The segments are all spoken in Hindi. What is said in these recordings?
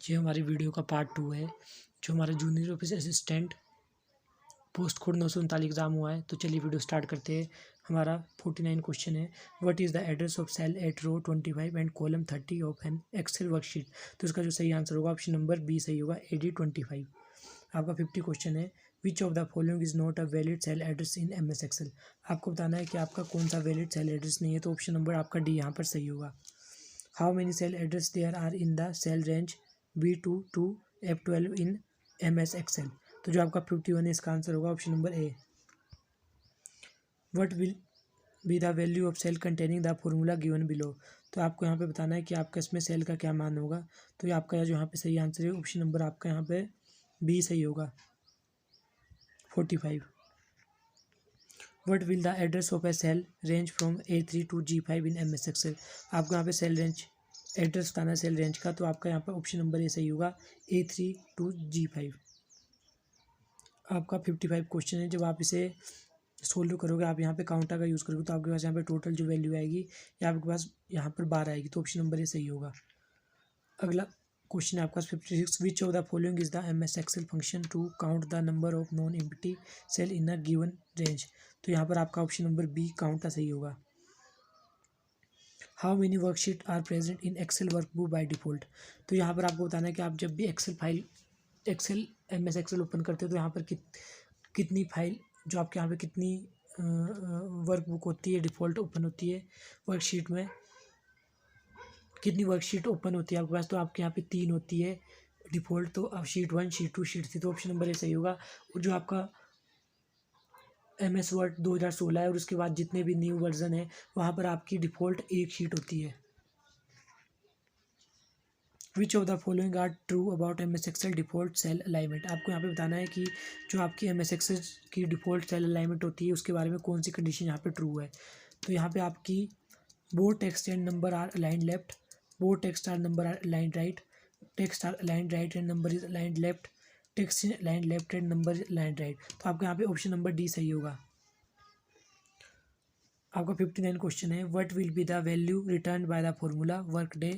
ये हमारी वीडियो का पार्ट 2 है, जो हमारा junior office assistant post code 939 exam हुआ है। तो चलिए वीडियो स्टार्ट करते हैं। हमारा 49 क्वेश्चन है, what is the address of cell at row 25 and column 30 of an Excel worksheet. तो इसका जो सही आंसर होगा ऑप्शन नंबर बी सही होगा, AD 25। आपका 50 क्वेश्चन है, which of the following is not a valid cell address in MS Excel. आपको बताना है कि आपका कौन सा वैलिड सेल एड्रेस नहीं है। तो ऑप्शन नंबर आपका डी यहाँ पर सही होगा। How many cell address there are in the cell range B2 to F12 in MS Excel. तो जो आपका 51 है, इसका आंसर होगा option number A. What will be the value of cell containing the formula given below. तो आपको यहाँ पे बताना है कि आपका इसमें सेल का क्या मान होगा। तो ये आपका जो यहाँ पे सही आंसर है ऑप्शन नंबर आपका यहाँ पे बी सही होगा, 45। What will the address of a cell range from A3 to G5 in MS Excel. आपको यहाँ पे सेल रेंज एड्रेस बताना है सेल रेंज का। तो आपका यहाँ पे ऑप्शन नंबर ए सही होगा, A3 to G5। आपका 55 क्वेश्चन है, जब आप इसे सोल्व करोगे, आप यहाँ पे काउंटर का यूज़ करोगे, तो आपके पास यहाँ पे टोटल जो वैल्यू आएगी ये आपके पास यहाँ पर 12 आएगी। तो ऑप्शन नंबर ए सही होगा। अगला क्वेश्चन है आपका 56, which of the following is the MS Excel function to count the number of non empty cell in a given range. तो यहाँ पर आपका ऑप्शन नंबर बी काउंट का सही होगा। How many worksheet are present in Excel workbook by default. तो यहाँ पर आपको बताना है कि आप जब भी एक्सेल MS एक्सेल ओपन करते हो तो यहाँ पर कितनी फाइल जो आपके यहाँ पे कितनी वर्कबुक होती है डिफ़ॉल्ट ओपन होती है वर्कशीट में, कितनी वर्कशीट ओपन होती है आपके पास। तो आपके यहाँ पे 3 होती है डिफ़ॉल्ट। तो अब शीट 1, शीट 2, शीट 3। तो ऑप्शन नंबर ए सही होगा। और जो आपका MS वर्ड 2016 है और उसके बाद जितने भी न्यू वर्जन है वहाँ पर आपकी डिफ़ॉल्ट एक शीट होती है। Which of the following are true about MS Excel default cell alignment. आपको यहाँ पे बताना है कि जो आपकी MS एक्सेल की डिफ़ॉल्ट सेल अलाइनमेंट होती है उसके बारे में कौन सी कंडीशन यहाँ पे ट्रू है। तो यहाँ पे आपकी both text and number are aligned left, both text are number are aligned right, text are aligned right and number is aligned left, text is aligned left and number is aligned right. तो आपको यहाँ पे ऑप्शन नंबर डी सही होगा। आपका 59 क्वेश्चन है, what will be the value return by the formula work day.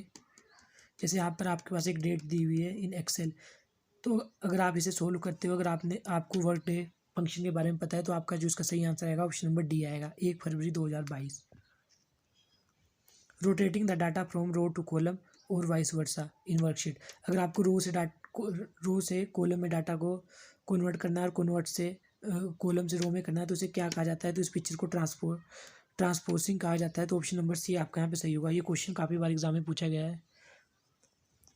जैसे यहाँ पर आपके पास एक डेट दी हुई है इन एक्सेल, तो अगर आप इसे सोल्व करते हो, अगर आपको वर्क डे फंक्शन के बारे में पता है, तो आपका जो इसका सही आंसर आएगा ऑप्शन नंबर डी आएगा, 1 फरवरी 2022। Rotating the data from row to column और वाइस वर्सा इन वर्कशीट। अगर आपको रो से कॉलम में डाटा को कन्वर्ट करना है और कन्वर्ट से कॉलम से रो में करना है, तो उसे क्या कहा जाता है। तो इस पिक्चर को ट्रांसपोजिंग कहा जाता है। तो ऑप्शन नंबर सी आपका यहाँ पे सही होगा। ये क्वेश्चन काफ़ी बार एग्जाम में पूछा गया है।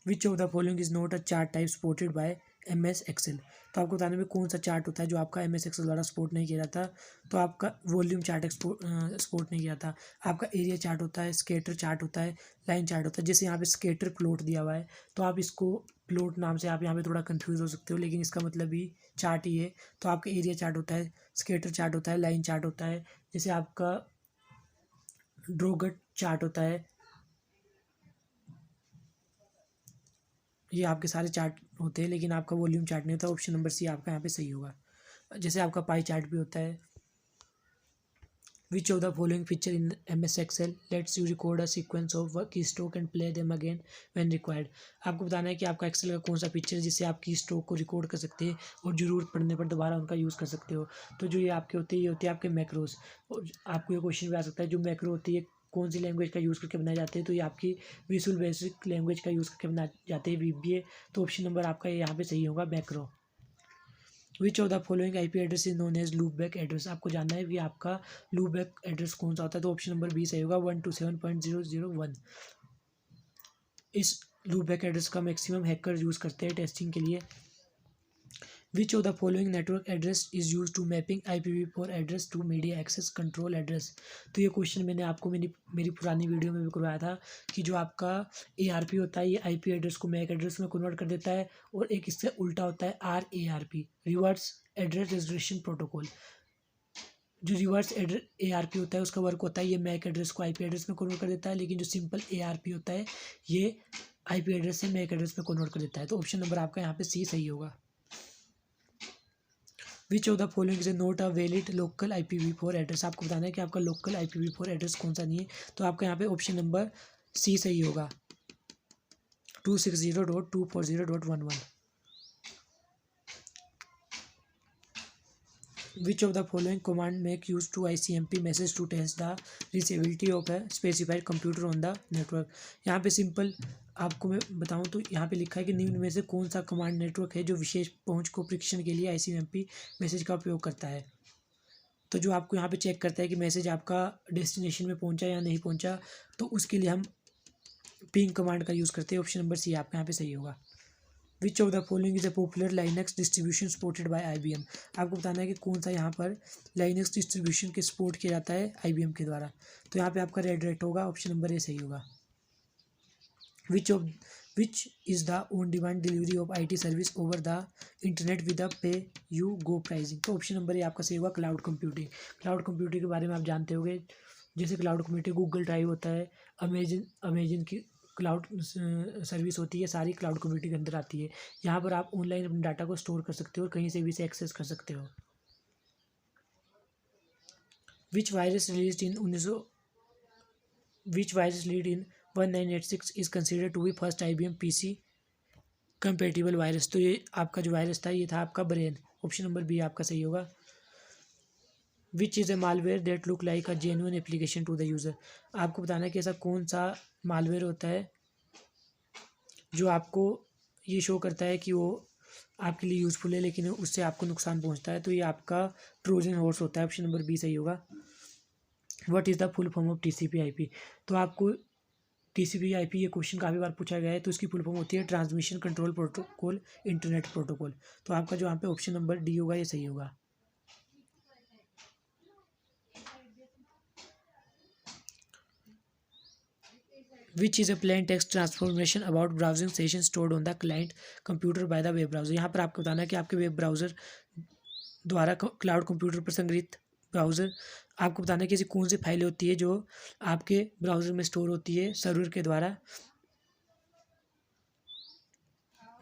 Which of the following is not a chart type supported by MS Excel. तो आपको बताने में कौन सा चार्ट होता है जो आपका MS एक्सेल द्वारा सपोर्ट नहीं किया जाता। तो आपका वॉल्यूम चार्ट सपोर्ट नहीं किया जाता। आपका एरिया चार्ट होता है, स्केटर चार्ट होता है, लाइन चार्ट होता है। जैसे यहाँ पे स्केटर प्लॉट दिया हुआ है, तो आप इसको प्लॉट नाम से आप यहाँ पे थोड़ा कंफ्यूज हो सकते हो, लेकिन इसका मतलब ही चार्ट ही है। तो आपका एरिया चार्ट होता है, स्केटर चार्ट होता है, लाइन चार्ट होता है, जैसे आपका ड्रॉगट चार्ट होता है। ये आपके सारे चार्ट होते हैं, लेकिन आपका वॉल्यूम चार्ट नहीं होता। ऑप्शन नंबर सी आपका यहाँ पे सही होगा। जैसे आपका पाई चार्ट भी होता है। Which of the following feature in MS Excel lets you record a sequence of key stroke and play them again when required. आपको बताना है कि आपका एक्सेल का कौन सा फीचर है जिससे आप की स्ट्रोक को रिकॉर्ड कर सकते हैं और ज़रूरत पड़ने पर दोबारा उनका यूज़ कर सकते हो। तो जो ये आपके होते हैं, ये होते हैं आपके मैक्रोस। और आपको ये क्वेश्चन भी आ सकता है, जो मैक्रो होती है कौन सी लैंग्वेज का यूज़ करके बनाए जाते हैं। तो ये आपकी विजुअल बेसिक लैंग्वेज का यूज़ करके बनाए जाते हैं, VBA। तो ऑप्शन नंबर आपका यहाँ पे सही होगा, macro. Which of the following IP address is known as loop back address. आपको जानना है कि आपका लूप बैक एड्रेस कौन सा होता है। तो ऑप्शन नंबर बी सही होगा, 127.0.0.1। इस लूप बैक एड्रेस का मैक्सिमम हैकर यूज़ करते हैं टेस्टिंग के लिए। Which of the following network address is use to mapping IPv4 address to media access control address. तो ये क्वेश्चन मैंने आपको मेरी पुरानी वीडियो में भी करवाया था कि जो आपका ARP होता है, ये IP एड्रेस को मैक एड्रेस में कन्वर्ट कर देता है, और एक इससे उल्टा होता है RARP, reverse address resolution protocol. जो रिवर्स ARP होता है उसका वर्क होता है, ये मैक एड्रेस को IP एड्रेस में कन्वर्ट कर देता है, लेकिन जो सिंपल ARP होता है ये IP एड्रेस से मैक एड्रेस में कन्वर्ट कर देता है। तो ऑप्शन नंबर आपका यहाँ पे सी सही होगा। Which of the following is not a valid local IPv4 address. आपको बताना है कि आपका लोकल IPv4 एड्रेस कौन सा नहीं है। तो आपका यहाँ पे ऑप्शन नंबर सी सही होगा, 260.240.11. Which of the following command make use to ICMP message to test the reachability of a specified computer on the network? यहाँ पे सिंपल आपको मैं बताऊं तो यहाँ पे लिखा है कि निम्न में से कौन सा कमांड नेटवर्क है जो विशेष पहुंच को परीक्षण के लिए ICMP मैसेज का उपयोग करता है। तो जो आपको यहाँ पे चेक करता है कि मैसेज आपका डेस्टिनेशन में पहुंचा या नहीं पहुंचा, तो उसके लिए हम पिंग कमांड का यूज़ करते हैं। ऑप्शन नंबर सी आपका यहाँ पे सही होगा। Which of the following is a popular Linux distribution supported by IBM? आपको बताना है कि कौन सा यहाँ पर लाइनक्स डिस्ट्रीब्यूशन के सपोर्ट किया जाता है IBM के द्वारा। तो यहाँ पे आपका रेड रेट होगा, ऑप्शन नंबर ए सही होगा। Which is the on demand delivery of IT service over the internet with the pay you go pricing? तो ऑप्शन नंबर ए आपका सही होगा, क्लाउड कंप्यूटिंग। क्लाउड कंप्यूटिंग के बारे में आप जानते होंगे, जैसे क्लाउड कंप्यूटिंग गूगल ड्राइव होता है, अमेजन की क्लाउड सर्विस होती है, सारी क्लाउड कंप्यूटिंग के अंदर आती है। यहाँ पर आप ऑनलाइन अपने डाटा को स्टोर कर सकते हो और कहीं से भी इसे एक्सेस कर सकते हो। Which virus released in 1986 is considered to be first IBM PC compatible virus? तो ये आपका जो वायरस था ये था आपका ब्रेन। ऑप्शन नंबर बी आपका सही होगा। Which is a malware that look like a genuine application to the user? आपको बताना है कि ऐसा कौन सा मालवेयर होता है जो आपको ये शो करता है कि वो आपके लिए यूज़फुल है लेकिन उससे आपको नुकसान पहुंचता है। तो ये आपका ट्रोजन हॉर्स होता है। ऑप्शन नंबर बी सही होगा। What is the full form of TCP/IP? तो आपको TCP/IP ये क्वेश्चन काफ़ी बार पूछा गया है। तो इसकी फुल फॉर्म होती है transmission control protocol internet protocol. तो आपका जो यहाँ पे ऑप्शन नंबर डी होगा ये सही होगा। Which is a plain text transformation about browsing session stored on the client computer by the web browser? यहाँ पर आपको बताना है कि आपके वेब ब्राउज़र द्वारा क्लाउड कंप्यूटर पर संग्रहित ब्राउज़र, आपको बताना है कि ऐसी कौन सी फाइलें होती है जो आपके ब्राउज़र में स्टोर होती है सर्वर के द्वारा,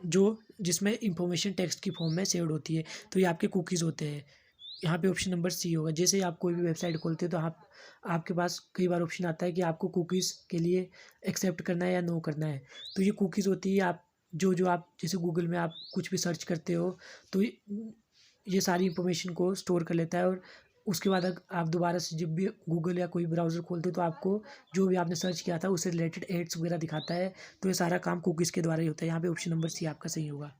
जो जिसमें इंफॉर्मेशन टेक्स्ट की फॉर्म में सेव्ड होती है। तो ये आपके कुकीज़ होते हैं। यहाँ पे ऑप्शन नंबर सी होगा। जैसे आप कोई भी वेबसाइट खोलते हो तो आपके पास कई बार ऑप्शन आता है कि आपको कुकीज़ के लिए एक्सेप्ट करना है या नो करना है। तो ये कुकीज़ होती है आप जो आप जैसे गूगल में आप कुछ भी सर्च करते हो तो ये सारी इंफॉर्मेशन को स्टोर कर लेता है और उसके बाद आप दोबारा से जब भी गूगल या कोई ब्राउज़र खोलते हो तो आपको जो भी आपने सर्च किया था उससे रिलेटेड एड्स वगैरह दिखाता है। तो ये सारा काम कुकीज़ के द्वारा ही होता है। यहाँ पे ऑप्शन नंबर सी आपका सही होगा।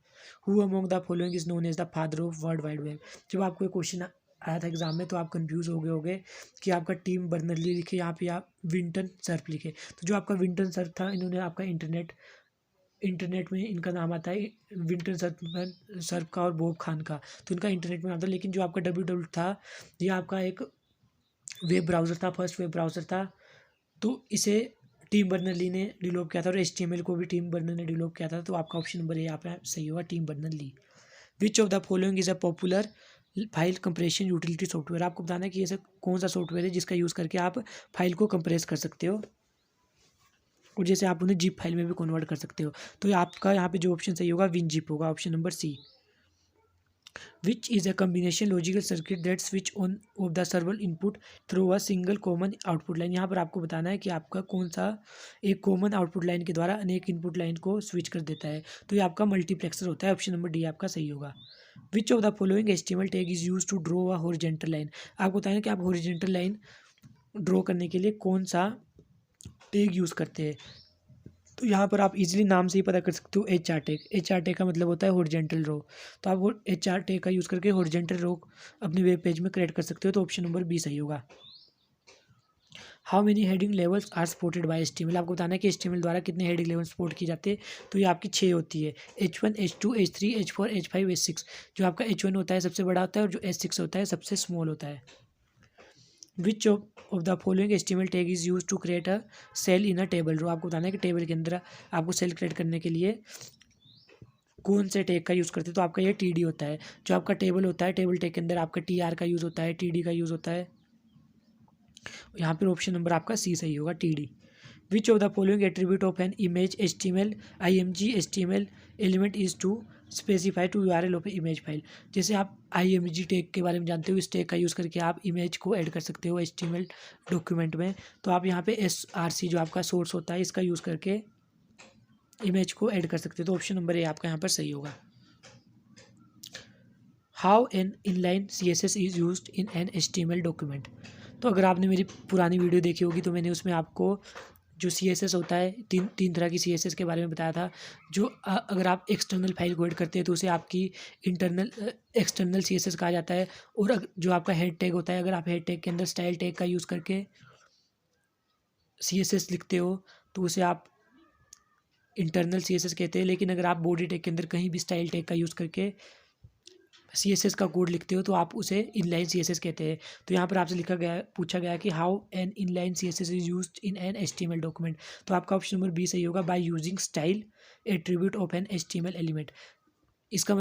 Who among the following is known as the father of world wide web? जब आपको क्वेश्चन आया था एग्जाम में तो आप कंफ्यूज हो गए होगे कि आपका टिम बर्नर्ली लिखे, यहाँ पे आप विंटन सर्फ लिखे। तो जो आपका विंटन सर्फ था, इन्होंने आपका इंटरनेट में इनका नाम आता है विंटन सर्फ का और बॉब खान का, तो इनका इंटरनेट में नाम था। लेकिन जो आपका www था ये आपका एक वेब ब्राउज़र था, फर्स्ट वेब ब्राउज़र था। तो इसे टिम बर्नर्ली ने डेवलप किया था और HTML को भी टिम बर्नर ने डेवलप किया था। तो आपका ऑप्शन नंबर यहाँ पे सही होगा, Tim Berners Lee. Which of the following is a popular file compression utility software? आपको बताना है कि ऐसा कौन सा सॉफ्टवेयर है जिसका यूज़ करके आप फाइल को कंप्रेस कर सकते हो और जैसे आप उन्हें जिप फाइल में भी कन्वर्ट कर सकते हो। तो आपका यहाँ पे जो ऑप्शन सही होगा WinZip होगा, option number C. Which is a combination logical circuit that switch on off the server input through a single common output line? यहाँ पर आपको बताना है कि आपका कौन सा एक कॉमन आउटपुट लाइन के द्वारा अनेक इनपुट लाइन को स्विच कर देता है। तो ये आपका मल्टीप्लेक्सर होता है। ऑप्शन नंबर डी आपका सही होगा। Which of the following HTML tag is use to draw a horizontal line? आपको बताएं कि आप हॉरिजेंटल लाइन ड्रॉ करने के लिए कौन सा टैग यूज़ करते हैं। तो यहाँ पर आप इजीली नाम से ही पता कर सकते हो HR टैग। HR टैग का मतलब होता है हॉरिजेंटल रो। तो आप HR टैग का यूज़ करके हॉरिजेंटल रो अपने वेब पेज में क्रिएट कर सकते हो। तो ऑप्शन नंबर बी सही होगा। How many heading levels are supported by HTML? आपको बताना है कि HTML द्वारा कितने हेडिंग लेवल सपोर्ट की जाते हैं। तो ये आपकी 6 होती है, H1 H2 H3 H4 H5 H6। जो आपका H1 होता है सबसे बड़ा होता है और जो H6 होता है सबसे स्मॉल होता है। Which of the following HTML tag is use to create a cell in a table row? आपको बताना है कि टेबल के अंदर आपको सेल क्रिएट करने के लिए कौन से टैग का यूज़ करते हैं। तो आपका ये TD होता है। जो आपका टेबल होता है, टेबल टैग के अंदर आपका TR का यूज़ होता है, TD का यूज़ होता है। यहाँ पर ऑप्शन नंबर आपका सी सही होगा, TD। Which of the following attribute of an image HTML IMG HTML element is to specify to URL of image file? जैसे आप IMG टैग के बारे में जानते हो, इस टैग का यूज़ करके आप इमेज को ऐड कर सकते हो HTML डॉक्यूमेंट में। तो आप यहाँ पे SRC जो आपका सोर्स होता है इसका यूज़ करके इमेज को ऐड कर सकते हो। तो ऑप्शन नंबर ए आपका यहाँ पर सही होगा। How an inline CSS is used in an HTML document. तो अगर आपने मेरी पुरानी वीडियो देखी होगी तो मैंने उसमें आपको जो CSS होता है, तीन तरह की CSS के बारे में बताया था। जो अगर आप एक्सटर्नल फाइल को ऐड करते हैं तो उसे आपकी एक्सटर्नल CSS कहा जाता है। और जो आपका हेड टैग होता है, अगर आप हेड टैग के अंदर स्टाइल टैग का यूज़ करके CSS लिखते हो तो उसे आप इंटरनल CSS कहते हैं। लेकिन अगर आप बॉडी टैग के अंदर कहीं भी स्टाइल टैग का यूज़ करके CSS का कोड लिखते हो तो आप उसे इनलाइन CSS कहते हैं। तो यहाँ पर आपसे पूछा गया कि how an inline CSS is used in an HTML document. तो आपका ऑप्शन नंबर बी सही होगा, by using style attribute of an HTML element. इसका